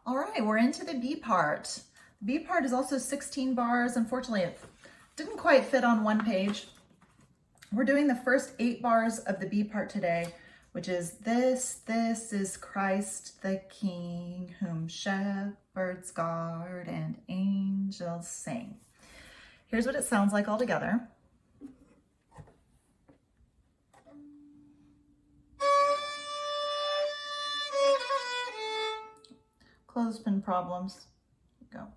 All right, we're into the B part. The B part is also 16 bars. Unfortunately, it didn't quite fit on one page. We're doing the first 8 bars of the B part today, which is this is Christ the King, whom shepherds guard and angels sing. Here's what it sounds like all together. Clothespin problems. Go.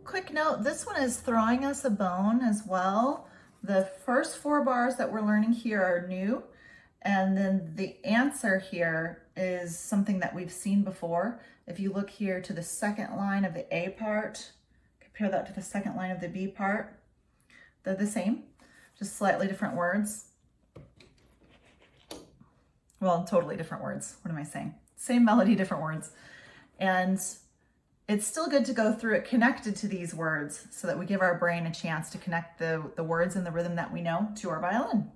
Quick note, this one is throwing us a bone as well. The first 4 bars that we're learning here are new, and then the answer here is something that we've seen before. If you look here to the second line of the A part, compare that to the second line of the B part, they're the same, just slightly different words. Well, totally different words. What am I saying? Same melody, different words. And it's still good to go through it connected to these words so that we give our brain a chance to connect the words and the rhythm that we know to our violin.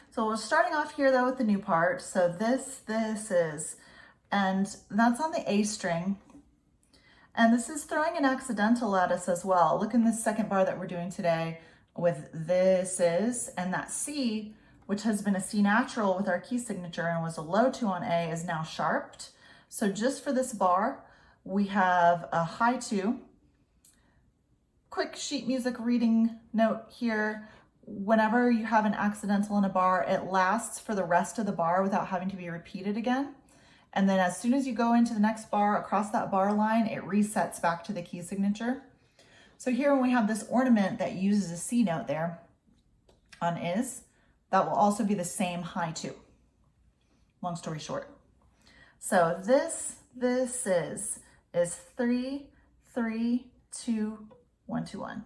So we're starting off here though with the new part. So this is, and that's on the A string. And this is throwing an accidental at us as well. Look in the second bar that we're doing today with this is, and that C, which has been a C natural with our key signature and was a low 2 on A, is now sharped. So just for this bar, we have a high 2. Quick sheet music reading note here. Whenever you have an accidental in a bar, it lasts for the rest of the bar without having to be repeated again. And then as soon as you go into the next bar, across that bar line, it resets back to the key signature. So here when we have this ornament that uses a C note there on is, that will also be the same high 2. Long story short. So this is 3, 3, 2, 1, 2, 1.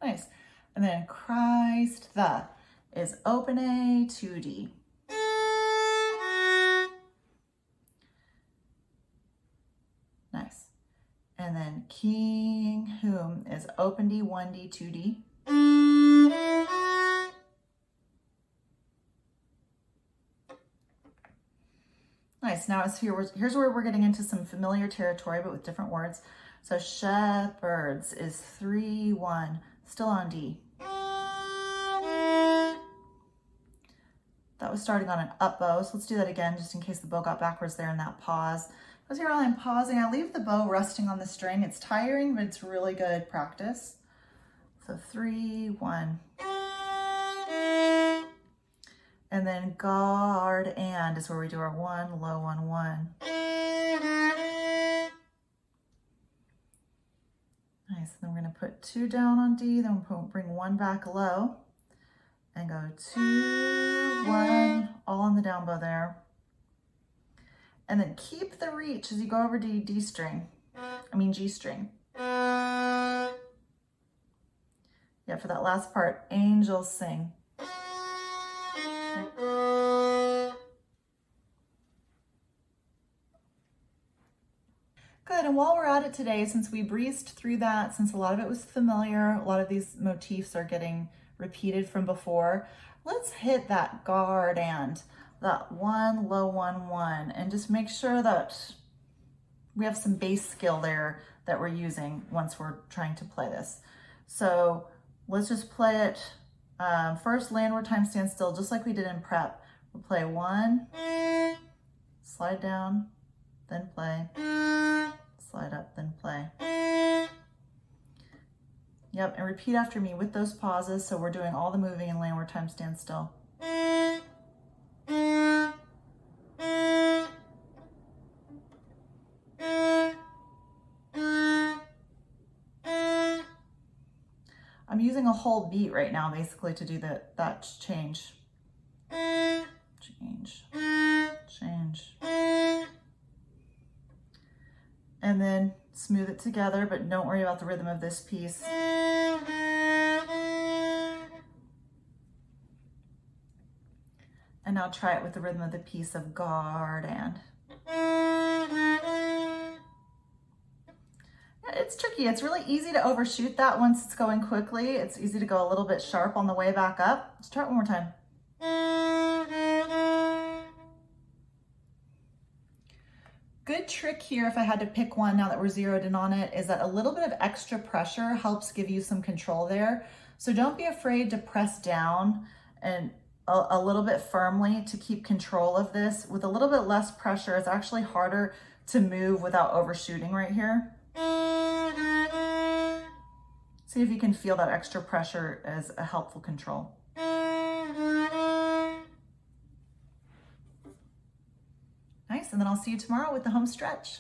Nice. And then Christ the is open A, 2D. Nice. And then King whom is open D, 1D, 2D. Nice. Now here's where we're getting into some familiar territory, but with different words. So shepherds is 3, 1, still on D. That was starting on an up bow, so let's do that again just in case the bow got backwards there in that pause. Because here while I'm pausing, I leave the bow resting on the string. It's tiring, but it's really good practice. So 3, 1. And then guard and is where we do our 1, low 1, 1. Nice, and then we're gonna put 2 down on D, then we'll bring 1 back low and go 2, 1, all on the down bow there. And then keep the reach as you go over to G string. Yeah, for that last part, angels sing. Good, and while we're at it today, since we breezed through that, since a lot of it was familiar, a lot of these motifs are getting repeated from before, let's hit that guard and that 1, low 1, 1, and just make sure that we have some bass skill there that we're using once we're trying to play this. So let's just play it. First, landward time stand still, just like we did in prep. We'll play 1, slide down, then play, slide up, then play. Yep, and repeat after me with those pauses. So we're doing all the moving in landward time stand still. I'm using a whole beat right now, basically, to do that change. Change. And then smooth it together, but don't worry about the rhythm of this piece. And now try it with the rhythm of the piece of garden. It's tricky. It's really easy to overshoot that once it's going quickly. It's easy to go a little bit sharp on the way back up. Let's try it one more time. Good trick here, if I had to pick one now that we're zeroed in on it, is that a little bit of extra pressure helps give you some control there. So don't be afraid to press down and a little bit firmly to keep control of this. With a little bit less pressure, it's actually harder to move without overshooting right here. See if you can feel that extra pressure as a helpful control. Nice, and then I'll see you tomorrow with the home stretch.